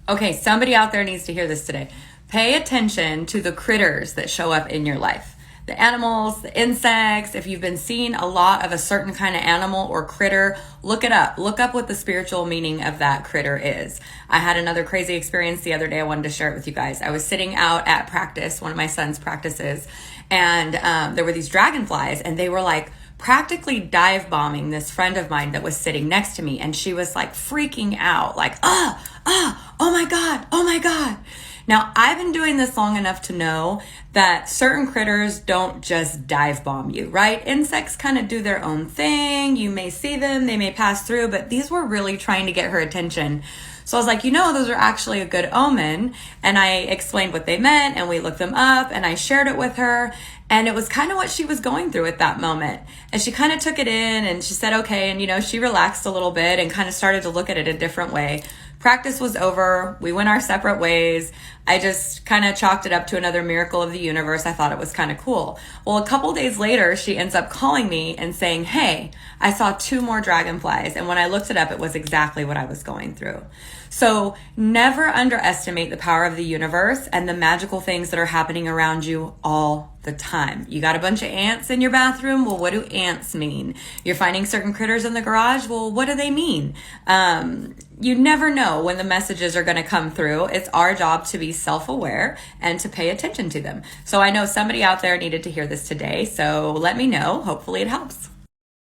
Okay, somebody out there needs to hear this today. Pay attention to the critters that show up in your life. The animals, the insects. If you've been seeing a lot of a certain kind of animal or critter, look it up. Look up what the spiritual meaning of that critter is. I had another crazy experience the other day. I wanted to share it with you guys. I was sitting out at practice, one of my son's practices, and there were these dragonflies, and they were like practically dive bombing this friend of mine that was sitting next to me. And she was like freaking out, like, oh my God, oh my God. Now, I've been doing this long enough to know that certain critters don't just dive bomb you, right? Insects kind of do their own thing. You may see them, they may pass through, but these were really trying to get her attention. So I was like, those are actually a good omen. And I explained what they meant, and we looked them up, and I shared it with her. And it was kind of what she was going through at that moment. And she kind of took it in, and she said, okay. And, she relaxed a little bit and kind of started to look at it a different way. Practice was over. We went our separate ways. I just kind of chalked it up to another miracle of the universe. I thought it was kind of cool. Well, a couple days later, she ends up calling me and saying, hey, I saw 2 more dragonflies. And when I looked it up, it was exactly what I was going through. So never underestimate the power of the universe and the magical things that are happening around you all the time. You got a bunch of ants in your bathroom? Well, what do ants mean? You're finding certain critters in the garage? Well, what do they mean? You never know when the messages are going to come through. It's our job to be self-aware and to pay attention to them. So I know somebody out there needed to hear this today. So let me know. Hopefully it helps.